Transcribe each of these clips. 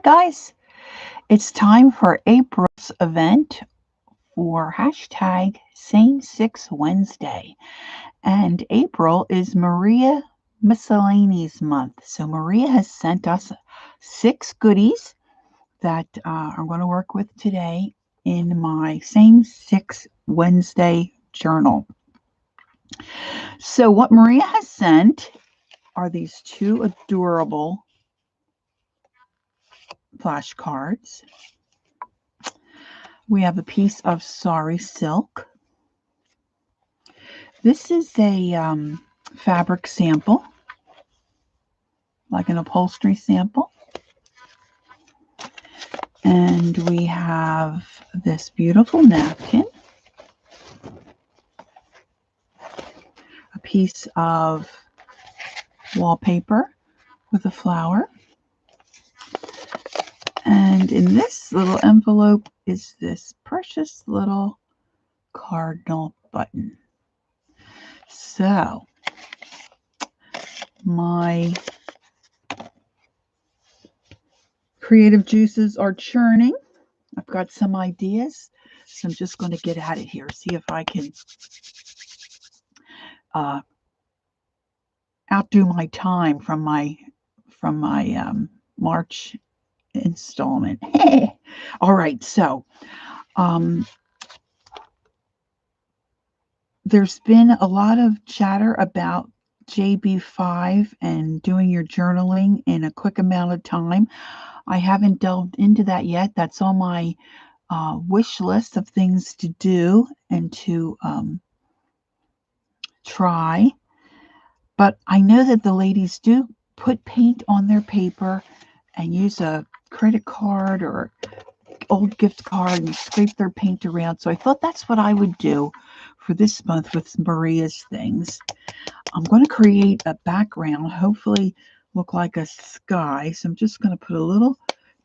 guys, it's time for April's event for hashtag Same Six Wednesday. And April is Maria Miscellanies Month. So Maria has sent us 6 goodies that I'm going to work with today in my Same Six Wednesday journal. So what Maria has sent are these 2 adorable flashcards. We have a piece of sari silk. This is a fabric sample, like an upholstery sample. And we have this beautiful napkin, a piece of wallpaper with a flower. And in this little envelope is this precious little cardinal button. So, my creative juices are churning. I've got some ideas, so I'm just going to get at it here, see if I can outdo my time from my March installment. All right, so there's been a lot of chatter about JB5 and doing your journaling in a quick amount of time. I haven't delved into that yet. That's on my wish list of things to do and to try. But I know that the ladies do put paint on their paper and use a credit card or old gift card and scrape their paint around. So I thought that's what I would do for this month with Maria's things. I'm going to create a background, hopefully look like a sky. So I'm just going to put a little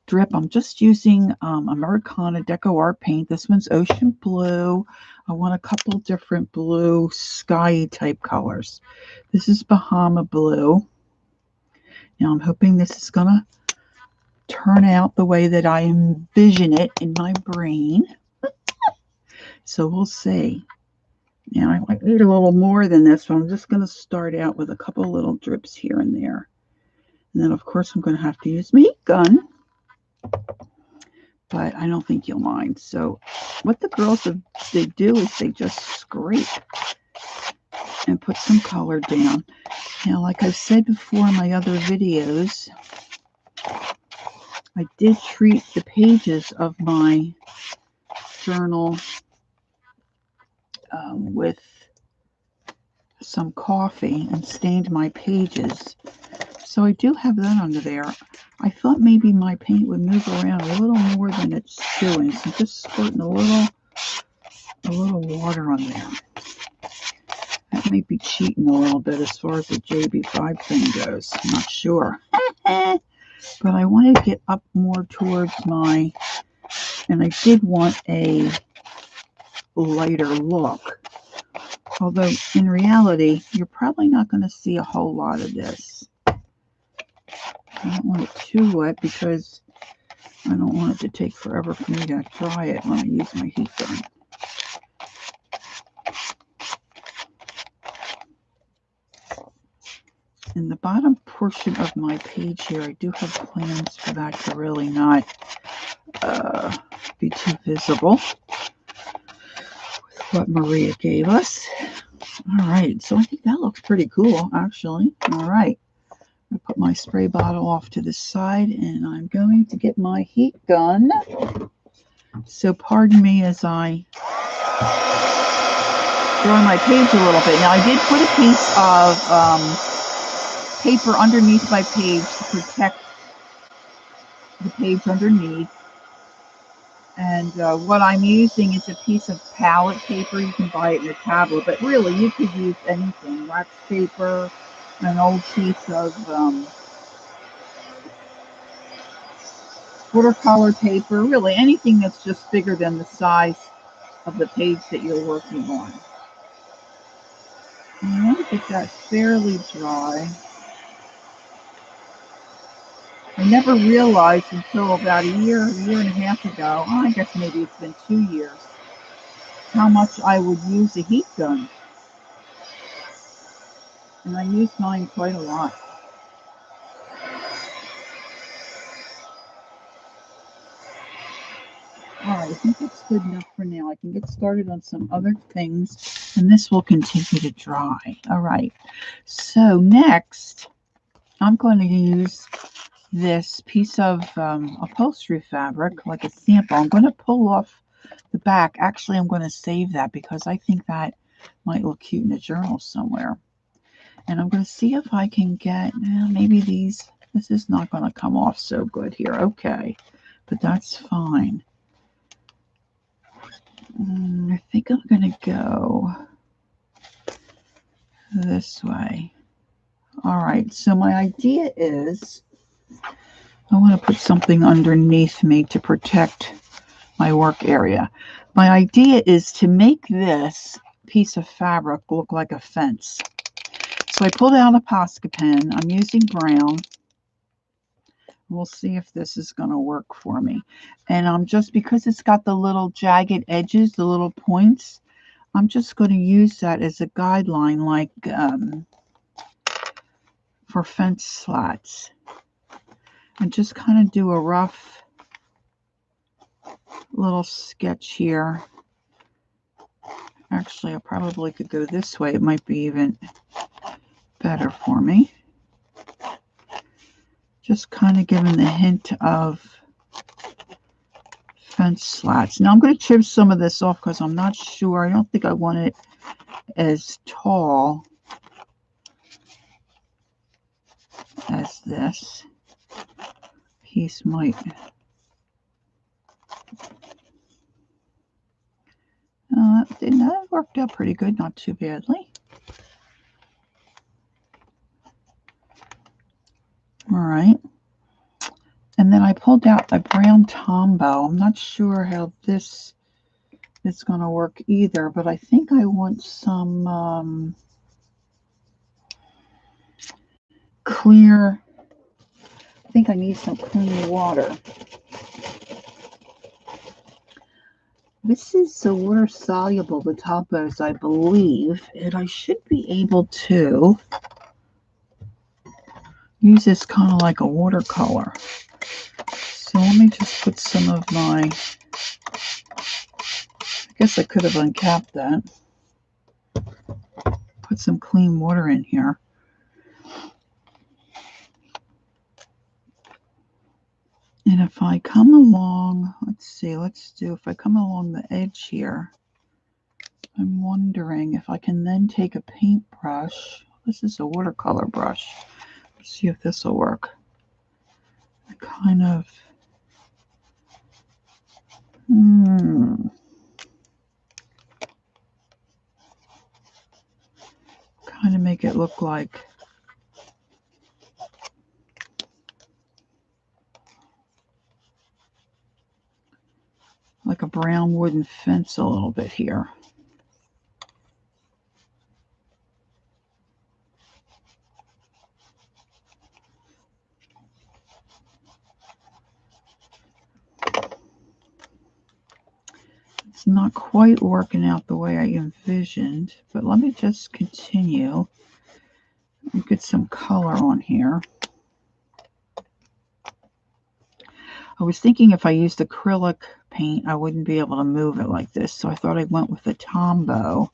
drip. I'm just using Americana Deco Art paint. This one's ocean blue. I want a couple different blue sky type colors. This is Bahama blue. Now I'm hoping this is going to turn out the way that I envision it in my brain. So we'll see. Now I might need a little more than this, so I'm just going to start out with a couple little drips here and there. And then of course I'm going to have to use my heat gun, but I don't think you'll mind. So what the girls they do is they just scrape and put some color down. Now, like I've said before in my other videos, I did treat the pages of my journal with some coffee and stained my pages. So I do have that under there. I thought maybe my paint would move around a little more than it's doing. So I'm just squirting a little water on there. That may be cheating a little bit as far as the JB5 thing goes. I'm not sure. But I wanted to get up more towards and I did want a lighter look. Although in reality, you're probably not going to see a whole lot of this. I don't want it too wet because I don't want it to take forever for me to dry it when I use my heat gun. In the bottom portion of my page here, I do have plans for that to really not be too visible with what Maria gave us. All right, so I think that looks pretty cool, actually. All right, I put my spray bottle off to the side, and I'm going to get my heat gun. So pardon me as I dry my page a little bit. Now, I did put a piece of paper underneath my page to protect the page underneath. And what I'm using is a piece of palette paper. You can buy it in a tablet, but really you could use anything. Wax paper, an old piece of watercolor paper, really anything that's just bigger than the size of the page that you're working on. And I want to get that fairly dry. I I never realized until about a year and a half ago, I guess maybe it's been 2 years, how much I would use a heat gun. And I use mine quite a lot. All right, I think that's good enough for now. I can get started on some other things, and this will continue to dry. All right, so next, I'm going to use this piece of upholstery fabric, like a sample. I'm going to pull off the back. Actually, I'm going to save that because I think that might look cute in a journal somewhere. And I'm going to see if I can get, maybe this is not going to come off so good here. Okay, but that's fine. I think I'm going to go this way. All right, so my idea is I want to put something underneath me to protect my work area. My idea is to make this piece of fabric look like a fence. So I pulled out a Posca pen. I'm using brown. We'll see if this is going to work for me. And I'm just, because it's got the little jagged edges, the little points, I'm just going to use that as a guideline, like for fence slats. And just kind of do a rough little sketch here. Actually, I probably could go this way. It might be even better for me. Just kind of giving the hint of fence slats. Now I'm going to trim some of this off because I'm not sure. I don't think I want it as tall as this piece might. That worked out pretty good, not too badly. All right. And then I pulled out a brown Tombow. I'm not sure how this is going to work either, but I think I want some clear, I think I need some clean water. This is so water soluble, the Tombows, I believe, and I should be able to use this kind of like a watercolor. So let me just put some of my, I guess I could have uncapped that. Put some clean water in here. And if I come along, let's see, if I come along the edge here, I'm wondering if I can then take a paintbrush. This is a watercolor brush. Let's see if this will work. I kind of, kind of make it look like a brown wooden fence a little bit here. It's not quite working out the way I envisioned, but let me just continue and get some color on here. I was thinking if I used acrylic paint, I wouldn't be able to move it like this, so I thought I went with a Tombow.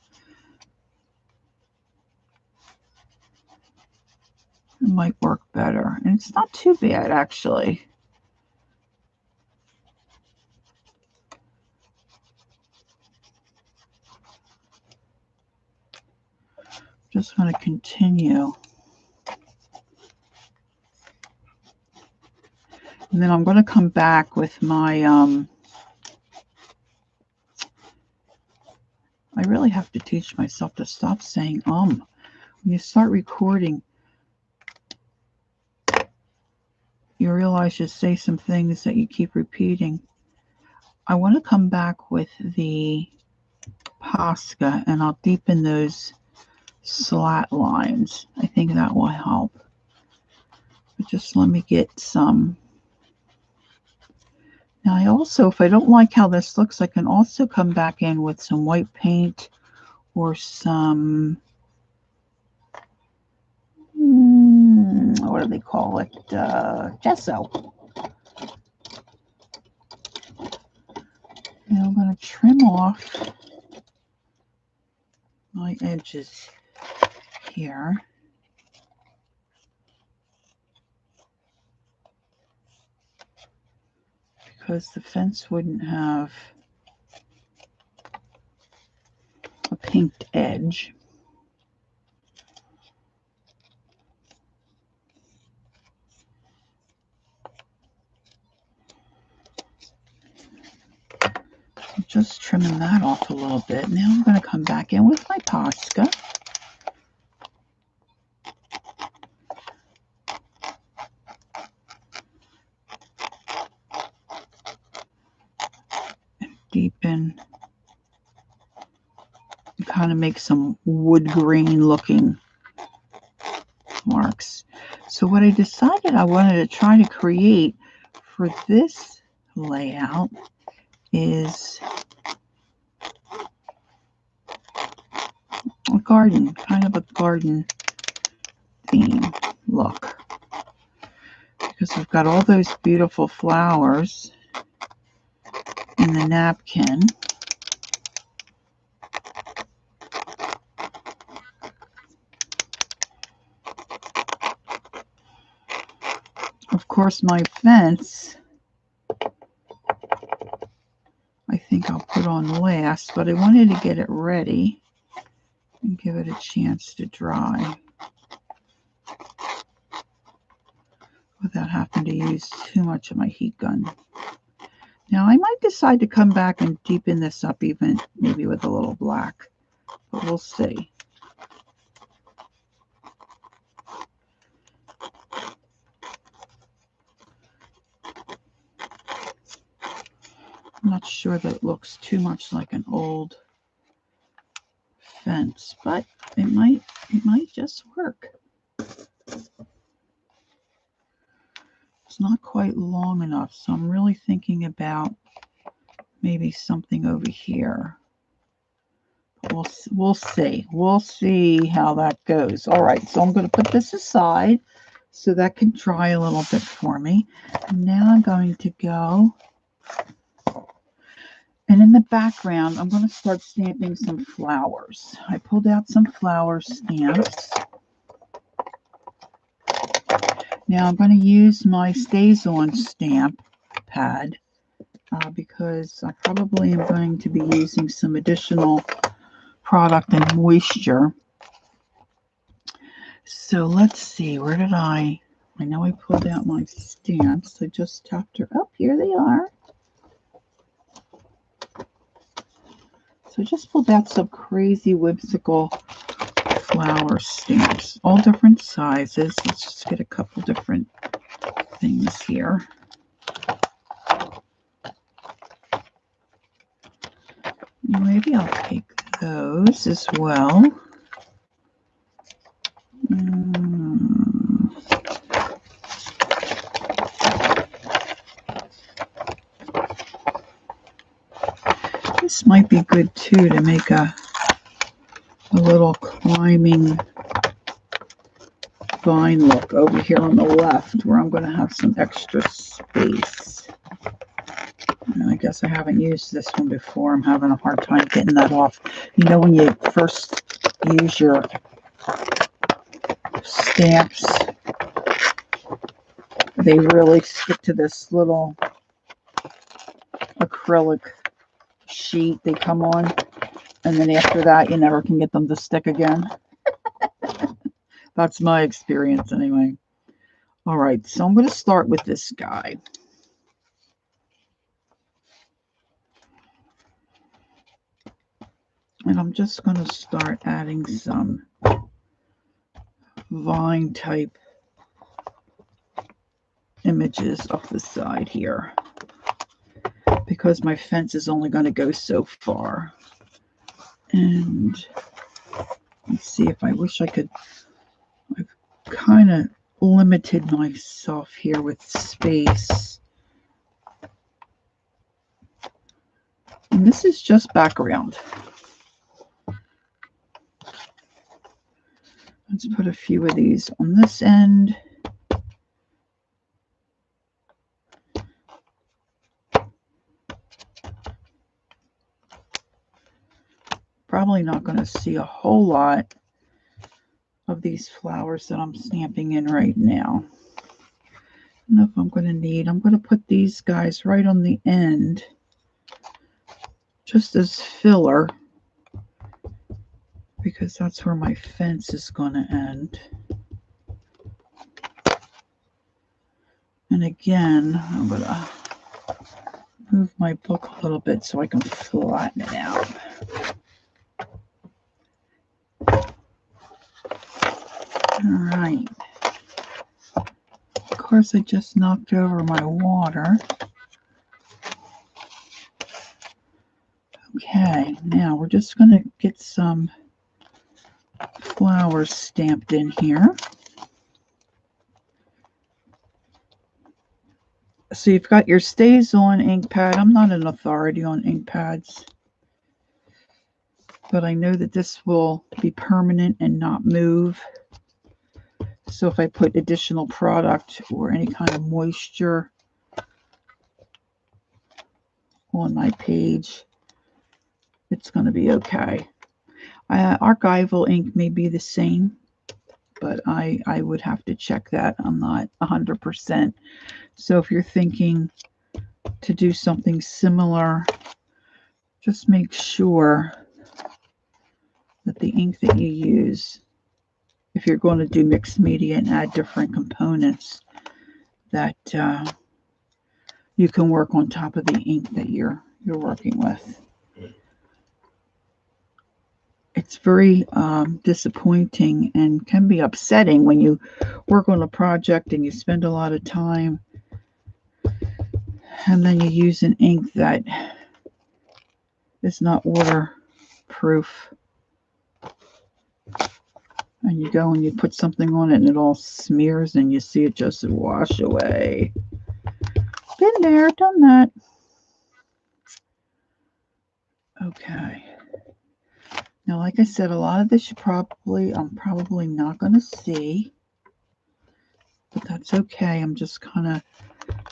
It might work better, and it's not too bad, actually. Just going to continue. And then I'm going to come back with my, I really have to teach myself to stop saying When you start recording, you realize you say some things that you keep repeating. I want to come back with the Posca, and I'll deepen those slat lines. I think that will help. But just let me get some Now I also, if I don't like how this looks, I can also come back in with some white paint or some, what do they call it? Gesso. Now I'm going to trim off my edges here. Because the fence wouldn't have a pinked edge. I'm just trimming that off a little bit. Now I'm going to come back in with my Posca. And deepen. And kind of make some wood grain looking marks. So what I decided I wanted to try to create for this layout is a garden, kind of a garden theme look. Because I've got all those beautiful flowers in the napkin. Of course, my fence, I think I'll put on last, but I wanted to get it ready and give it a chance to dry without having to use too much of my heat gun. Now, I might decide to come back and deepen this up even maybe with a little black, but we'll see. I'm not sure that it looks too much like an old fence, but it might just work. It's not quite long enough, so I'm really thinking about maybe something over here. We'll see. We'll see how that goes. All right, so I'm going to put this aside so that can dry a little bit for me. And now I'm going to go, and in the background, I'm going to start stamping some flowers. I pulled out some flower stamps. Now I'm going to use my StazOn stamp pad because I probably am going to be using some additional product and moisture. So let's see, where did I know I pulled out my stamps. I just tapped her up. Here they are. So I just pulled out some crazy whimsical flower stamps, all different sizes. Let's just get a couple different things here. Maybe I'll take those as well. This might be good too to make a little climbing vine look over here on the left where I'm going to have some extra space. And I guess I haven't used this one before. I'm having a hard time getting that off. You know, when you first use your stamps, they really stick to this little acrylic sheet they come on, and then after that you never can get them to stick again. That's my experience anyway. All right, so I'm going to start with this guy. And I'm just going to start adding some vine type images off the side here, because my fence is only going to go so far. And let's see, if I wish I could, I've kind of limited myself here with space. And this is just background. Let's put a few of these on this end. Probably not going to see a whole lot of these flowers that I'm stamping in right now. I don't know if I'm going to need, I'm going to put these guys right on the end just as filler because that's where my fence is going to end. And again, I'm going to move my book a little bit so I can flatten it out. All right. Of course, I just knocked over my water. Okay, now we're just going to get some flowers stamped in here. So you've got your StazOn ink pad. I'm not an authority on ink pads, but I know that this will be permanent and not move. So if I put additional product or any kind of moisture on my page, it's going to be okay. Archival ink may be the same, but I would have to check that. I'm not 100%. So if you're thinking to do something similar, just make sure that the ink that you use, if you're going to do mixed media and add different components, that you can work on top of the ink that you're working with. It's very disappointing and can be upsetting when you work on a project and you spend a lot of time and then you use an ink that is not waterproof. And you go and you put something on it and it all smears and you see it just wash away. Been there, done that. Okay. Now, like I said, a lot of this I'm probably not going to see. But that's okay. I'm just kind of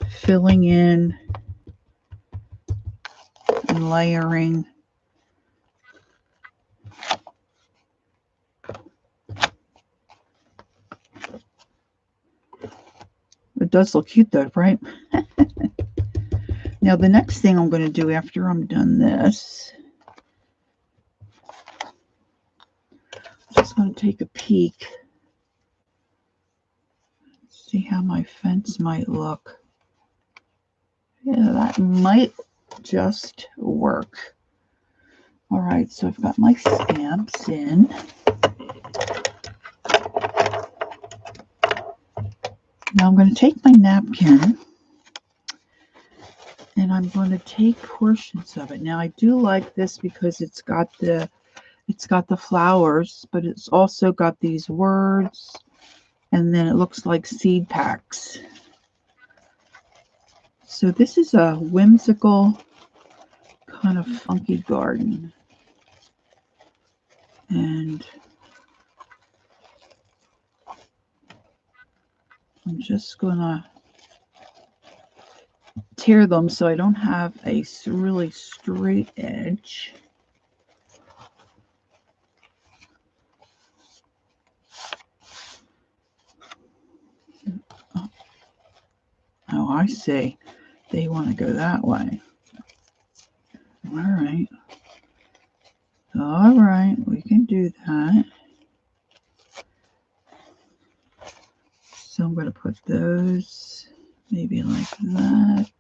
filling in and layering. It does look cute though, right? Now the next thing I'm going to do after I'm done this, I'm just going to take a peek, see how my fence might look. Yeah, that might just work. All right, so I've got my stamps in. Now I'm going to take my napkin and I'm going to take portions of it. Now I do like this because it's got the flowers, but it's also got these words, and then it looks like seed packs. So this is a whimsical kind of funky garden. And I'm just gonna tear them so I don't have a really straight edge. Oh, I see. They want to go that way. All right. All right, we can do that. So I'm going to put those maybe like that.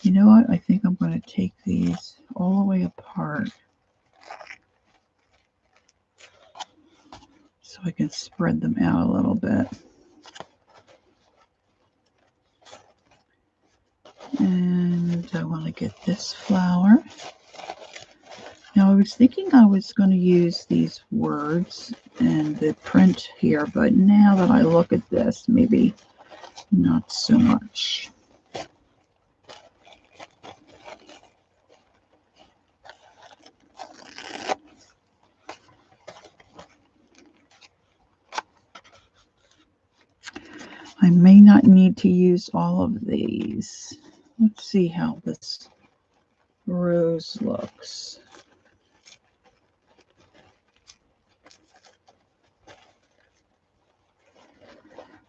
You know what? I think I'm going to take these all the way apart so I can spread them out a little bit. And I want to get this flower. Now I was thinking I was going to use these words and the print here, but now that I look at this, maybe not so much. may not need to use all of these. Let's see how this rose looks.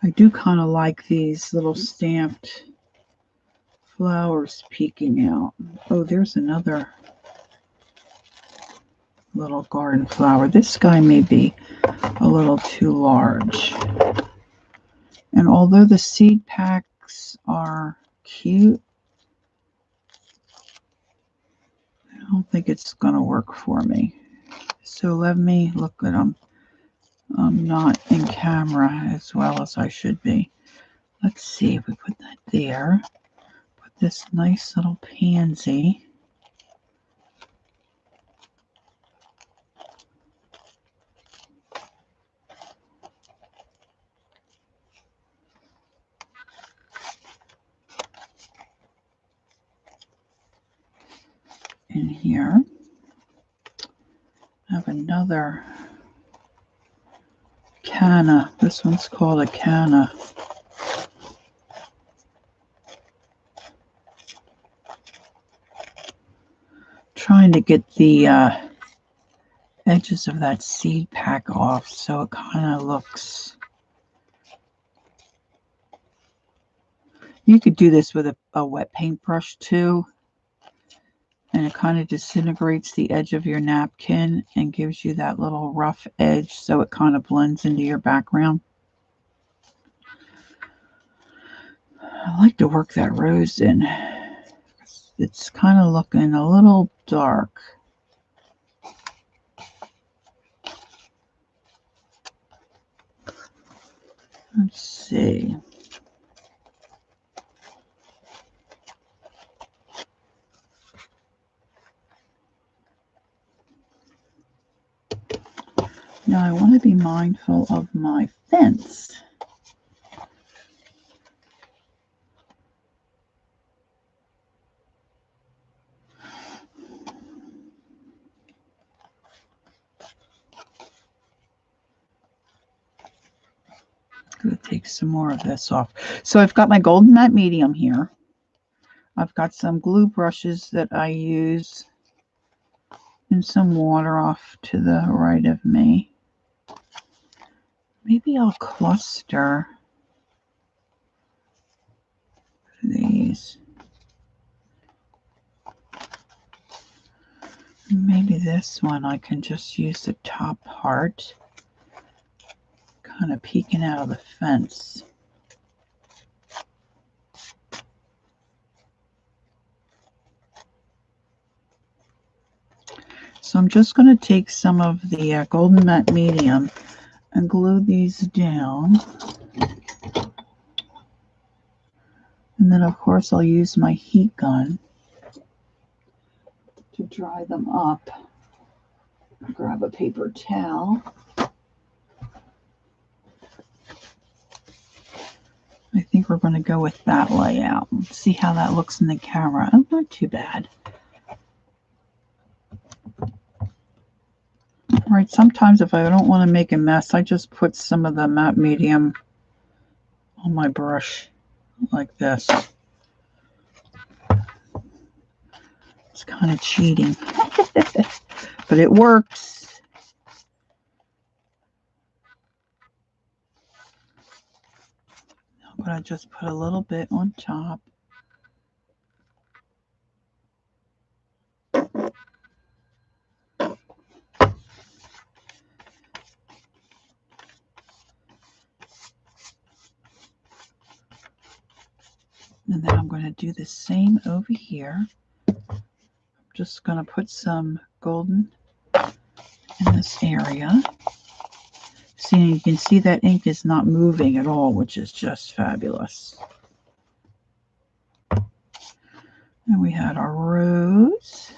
I do kind of like these little stamped flowers peeking out. Oh, there's another little garden flower. This guy may be a little too large. And although the seed packs are cute, I don't think it's going to work for me. So let me look at them. I'm not in camera as well as I should be. Let's see if we put that there. Put this nice little pansy. In here. I have another canna. This one's called a canna. Trying to get the edges of that seed pack off so it kind of looks. You could do this with a wet paintbrush too, and it kind of disintegrates the edge of your napkin and gives you that little rough edge so it kind of blends into your background. I like to work that rose in. It's kind of looking a little dark. Let's see. Now I want to be mindful of my fence. I'm going to take some more of this off. So I've got my golden matte medium here. I've got some glue brushes that I use and some water off to the right of me. Maybe I'll cluster these. Maybe this one I can just use the top part, kind of peeking out of the fence. So I'm just going to take some of the golden matte medium and glue these down. And then of course I'll use my heat gun to dry them up. Grab a paper towel. I think we're going to go with that layout. Let's see how that looks in the camera. Oh, not too bad. All right, sometimes if I don't want to make a mess, I just put some of the matte medium on my brush like this. It's kind of cheating, but it works. I'm going to just put a little bit on top. And then I'm going to do the same over here. I'm just going to put some golden in this area. See, you can see that ink is not moving at all, which is just fabulous. And we had our rose.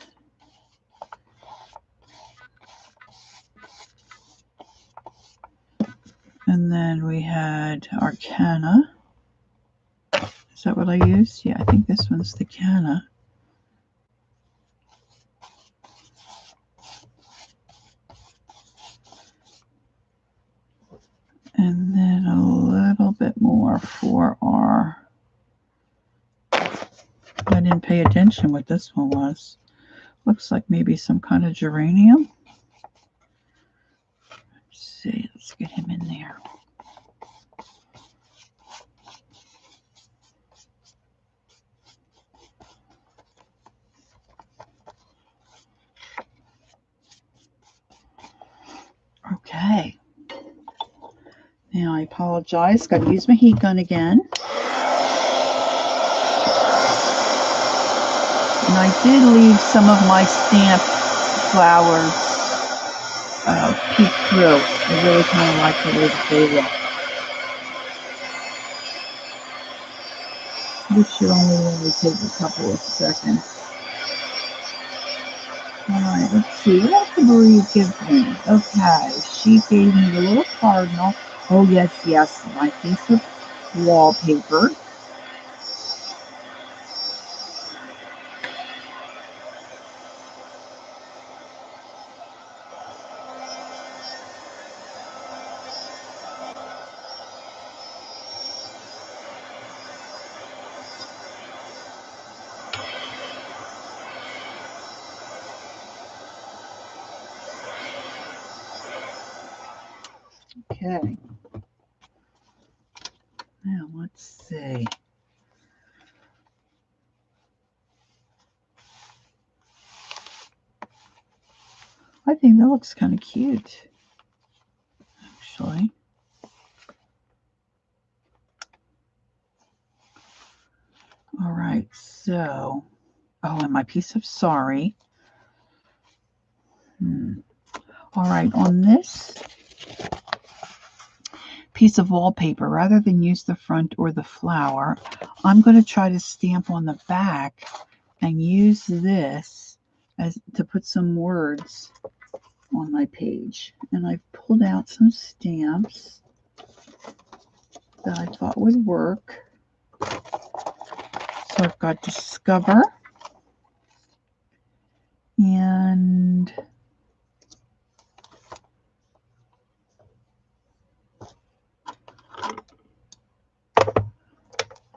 And then we had our canna. Is that what I used? Yeah, I think this one's the canna. And then a little bit more for are. I didn't pay attention what this one was. Looks like maybe some kind of geranium. Let's see, let's get him in there. Okay. Now I apologize. Got to use my heat gun again. And I did leave some of my stamped flowers peek through. I really kind of like the way that they look. This should only take a couple of seconds. Alright, let's see. What else did Marie give me? Okay, she gave me the little cardinal. Oh, yes, my piece of wallpaper. Okay. Now, let's see. I think that looks kind of cute, actually. All right, so, oh, and my piece of sorry. All right, on this piece of wallpaper, rather than use the front or the flower, I'm going to try to stamp on the back and use this as to put some words on my page. And I've pulled out some stamps that I thought would work. So I've got Discover and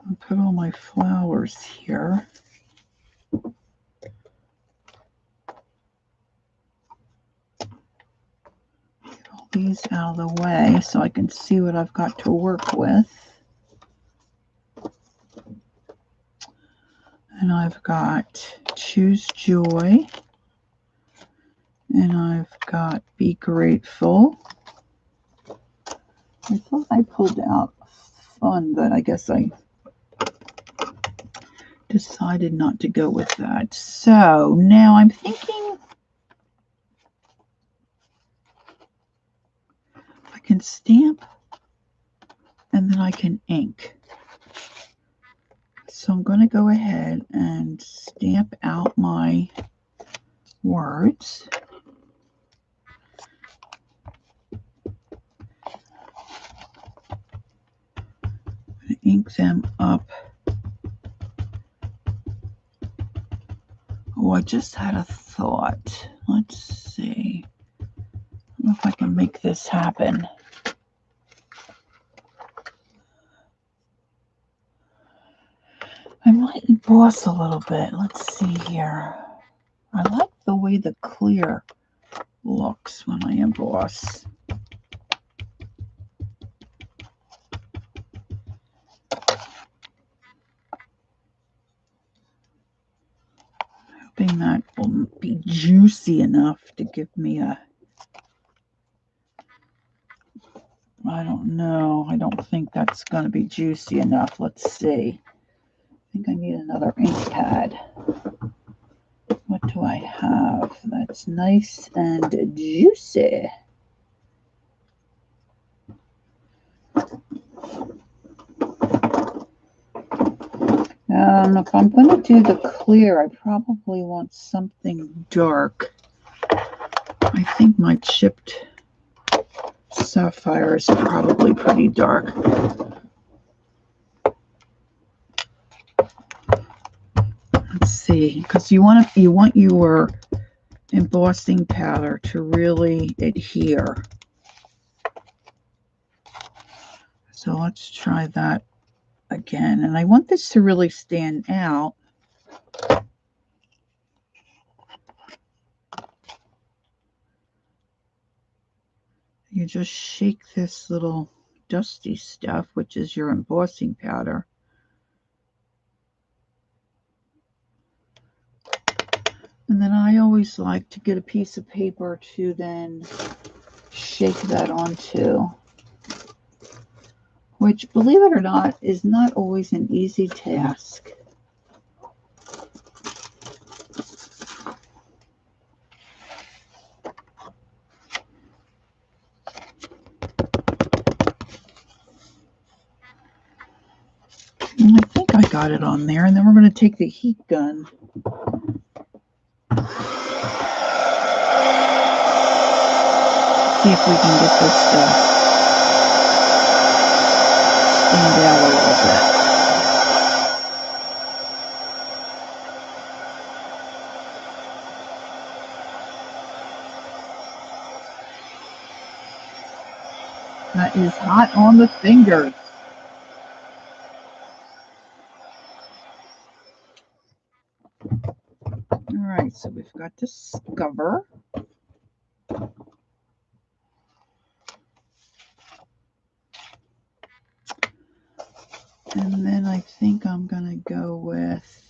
I'll put all my flowers here. Get all these out of the way so I can see what I've got to work with. And I've got Choose Joy. And I've got Be Grateful. I thought I pulled out Fun, but I guess I decided not to go with that. So now I'm thinking I can stamp and then I can ink. So I'm going to go ahead and stamp out my words. Ink them up. Oh, I just had a thought. Let's see. I don't know if I can make this happen. I might emboss a little bit. Let's see here. I like the way the clear looks when I emboss. Hoping that will be juicy enough to give me a, I don't know. I don't think that's going to be juicy enough. Let's see. I think I need another ink pad. What do I have that's nice and juicy? If I'm going to do the clear, I probably want something dark. I think my chipped sapphire is probably pretty dark. Let's see, because you want your embossing powder to really adhere. So let's try that again. And I want this to really stand out. You just shake this little dusty stuff, which is your embossing powder. And then I always like to get a piece of paper to then shake that onto, which, believe it or not, is not always an easy task. And I think I got it on there. And then we're going to take the heat gun. See if we can get this to stand out a little bit. That is hot on the fingers. All right, so we've got Discover. And then I think I'm going to go with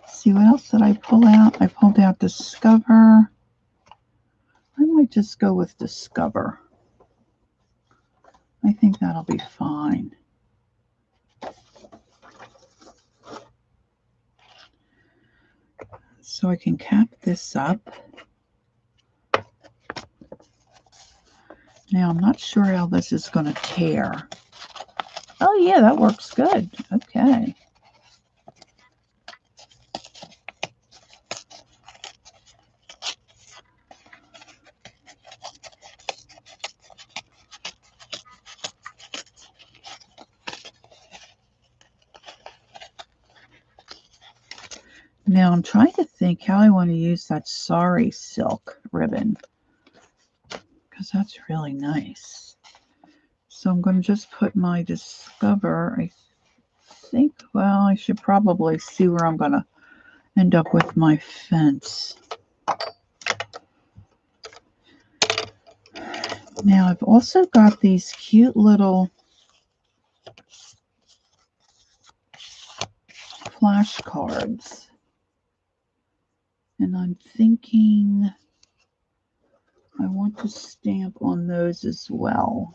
see what else did I pull out? I pulled out Discover. I might just go with Discover. I think that'll be fine. So I can cap this up. Now I'm not sure how this is going to tear. Oh yeah, that works good. Okay. Now I'm trying to think how I want to use that Sari silk ribbon, because that's really nice. So I'm going to just put my Discover. I think, well, I should probably see where I'm going to end up with my fence. Now I've also got these cute little flashcards. And I'm thinking I want to stamp on those as well.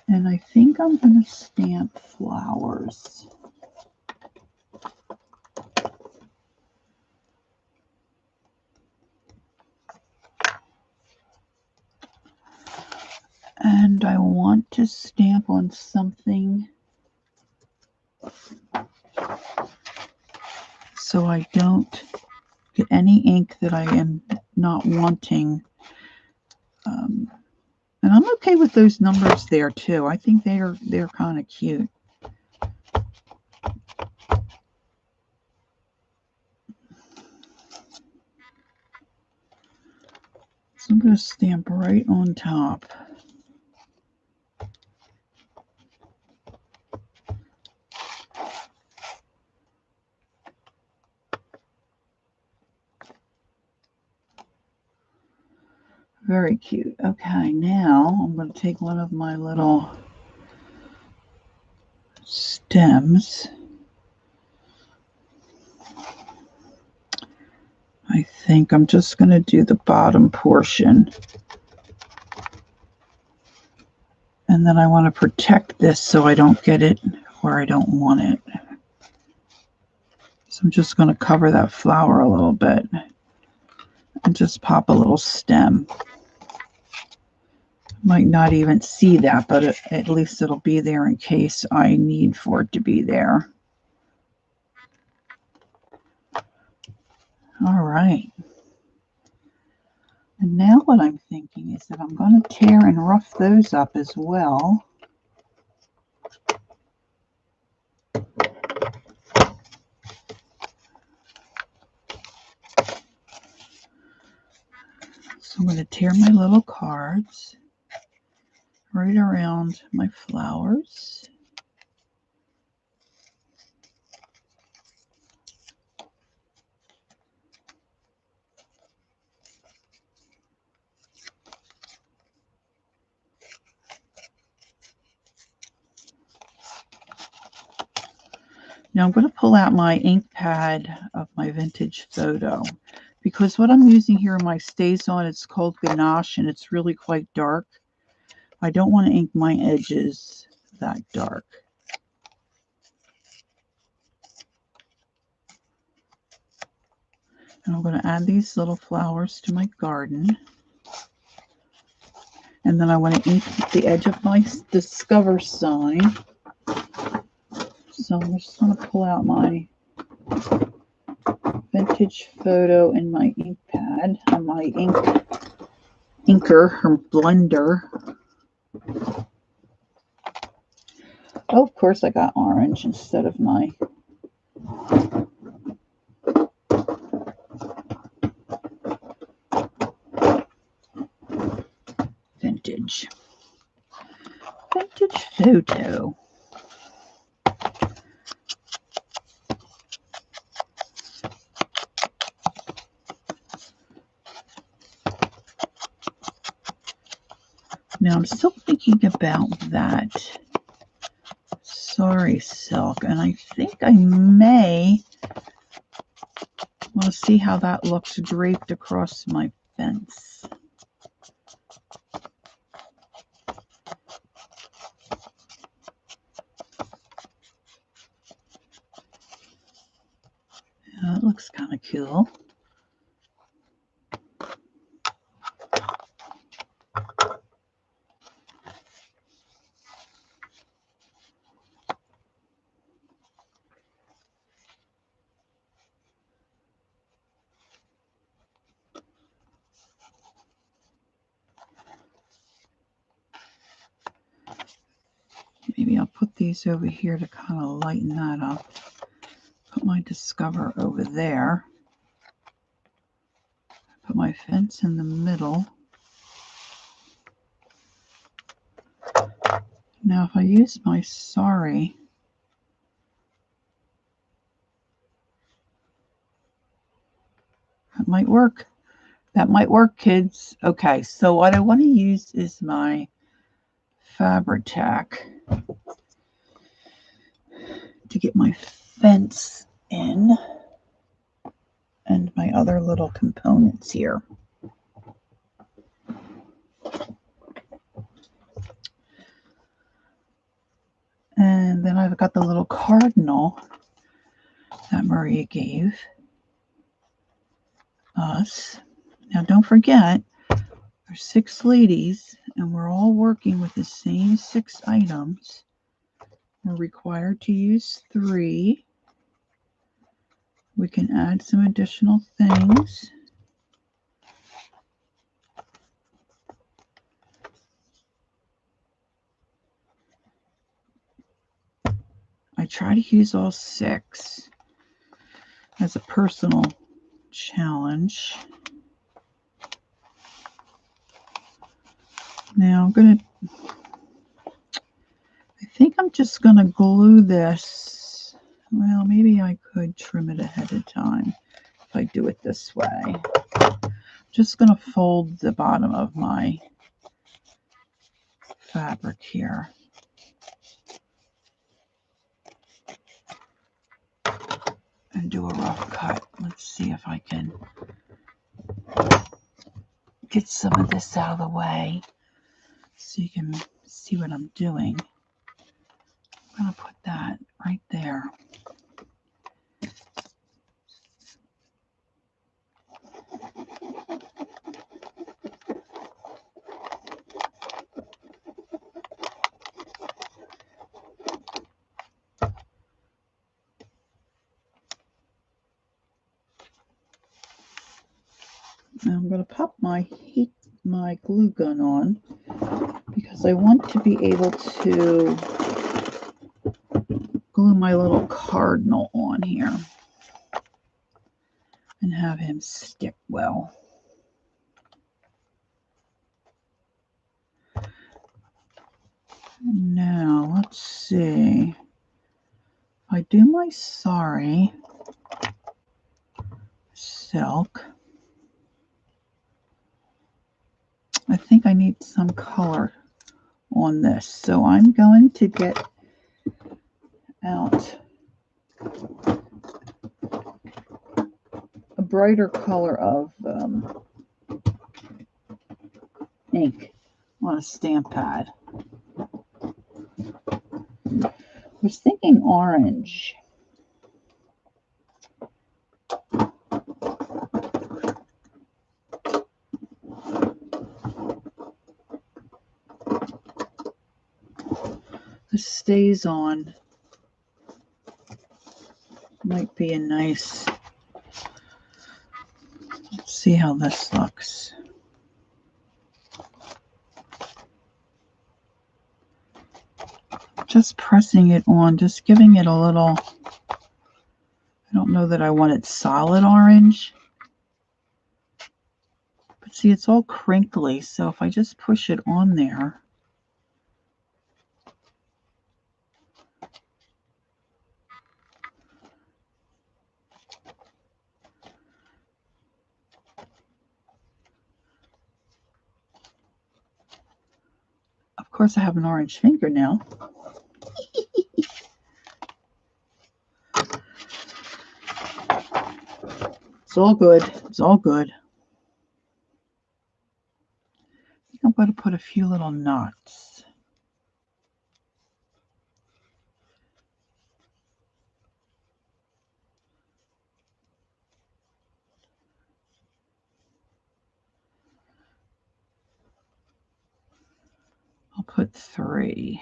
And I think I'm going to stamp flowers. And I want to stamp on something so I don't get any ink that I am not wanting. And I'm okay with those numbers there too. I think they're kind of cute. So I'm going to stamp right on top. Very cute. Okay, now I'm going to take one of my little stems. I think I'm just going to do the bottom portion. And then I want to protect this so I don't get it where I don't want it. So I'm just going to cover that flower a little bit and just pop a little stem. Might not even see that, but at least it'll be there in case I need for it to be there. All right. And now what I'm thinking is that I'm going to tear and rough those up as well. So I'm going to tear my little cards right around my flowers. Now I'm going to pull out my ink pad of my vintage photo, because what I'm using here in my StazOn, it's called Ganache, and it's really quite dark. I don't want to ink my edges that dark. And I'm going to add these little flowers to my garden. And then I want to ink the edge of my Discover sign. So I'm just going to pull out my vintage photo and my ink pad and my inker or blender. Oh, of course I got orange instead of my vintage photo. Now I'm still thinking about that Sari silk, and I think I may want to see how that looks draped across my fence. That looks kind of cool. Maybe I'll put these over here to kind of lighten that up. Put my Discover over there. Put my fence in the middle. Now if I use my Sari, that might work. That might work, kids. Okay, so what I want to use is my Fabri-Tac to get my fence in and my other little components here. And then I've got the little cardinal that Maria gave us. Now don't forget, there's 6 ladies and we're all working with the same 6 items. We're required to use 3. We can add some additional things. I try to use all 6 as a personal challenge. Now I think I'm just gonna glue this. Well, maybe I could trim it ahead of time if I do it this way. Just gonna fold the bottom of my fabric here. And do a rough cut. Let's see if I can get some of this out of the way so you can see what I'm doing. I'm going to put that right there. Now I'm going to pop my glue gun on because I want to be able to glue my little cardinal on here and have him stick well. Now, let's see. If I do my sari silk, I think I need some color on this. So I'm going to get out a brighter color of ink on a stamp pad. I was thinking orange. This stays on. Might be a nice. Let's see how this looks. Just pressing it on, just giving it a little. I don't know that I want it solid orange. But see, it's all crinkly, so if I just push it on there. Of course, I have an orange fingernail. It's all good. It's all good. I think I'm going to put a few little knots. I'll put 3.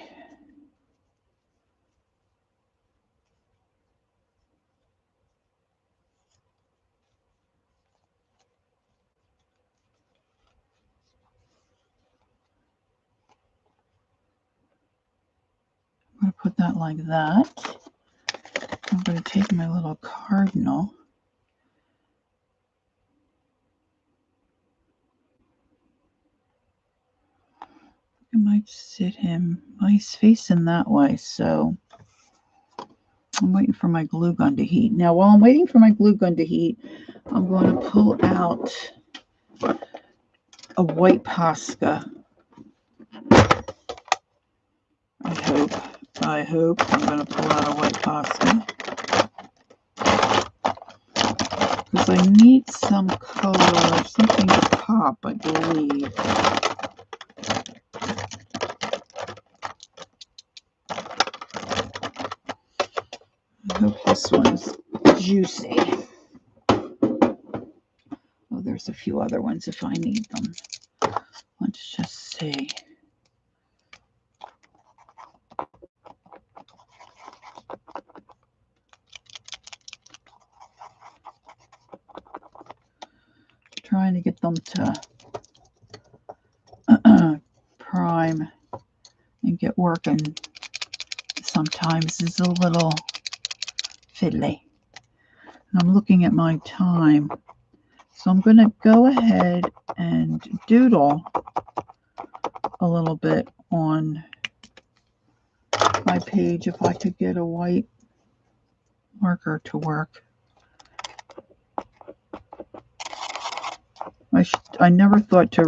I'm going to put that like that. I'm going to take my little cardinal. I might sit him. Well, he's facing that way, so I'm waiting for my glue gun to heat. Now, while I'm waiting for my glue gun to heat, I'm going to pull out a white Posca. I hope I'm going to pull out a white Posca. Because I need some color, something to pop, I believe. I hope this one's juicy. Oh, there's a few other ones if I need them. Let's just see. Trying to get them to prime and get working sometimes is a little fiddly. And I'm looking at my time. So I'm going to go ahead and doodle a little bit on my page if I could get a white marker to work. I never thought to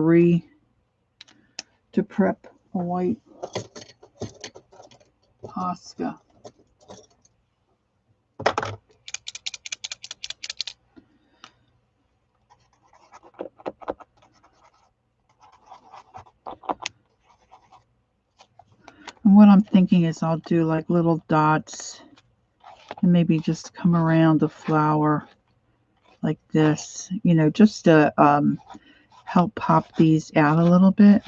prep a white Posca. And what I'm thinking is I'll do like little dots and maybe just come around the flower like this, you know, just to help pop these out a little bit.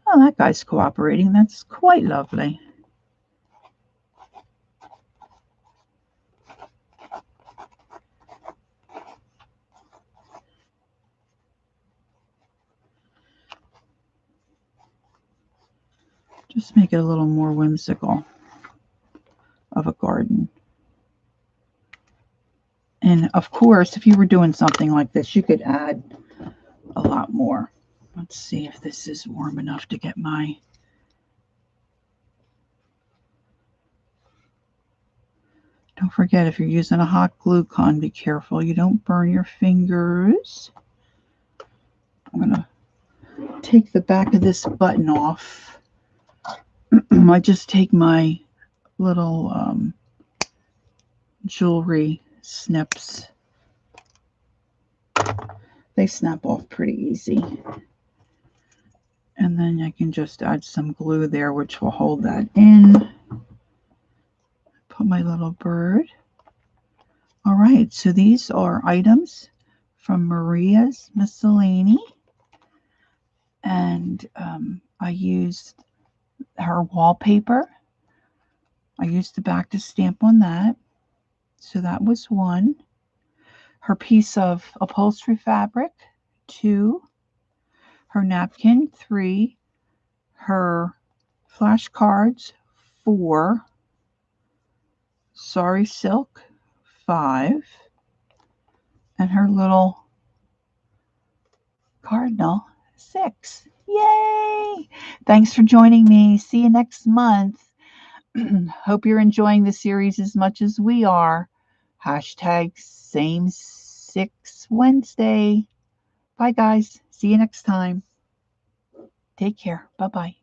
Oh, that guy's cooperating. That's quite lovely. Just make it a little more whimsical of a garden. And of course, if you were doing something like this, you could add a lot more. Let's see if this is warm enough to get my... Don't forget, if you're using a hot glue gun, be careful you don't burn your fingers. I'm going to take the back of this button off. I just take my little jewelry snips. They snap off pretty easy. And then I can just add some glue there, which will hold that in. Put my little bird. All right, so these are items from Maria's Miscellany. And I used her wallpaper. I used the back to stamp on that. So that was 1. Her piece of upholstery fabric, 2. Her napkin, 3. Her flashcards, 4. Sari silk, 5. And her little cardinal, 6. Yay! Thanks for joining me. See you next month. Hope you're enjoying the series as much as we are. Hashtag same 6 Wednesday. Bye, guys. See you next time. Take care. Bye-bye.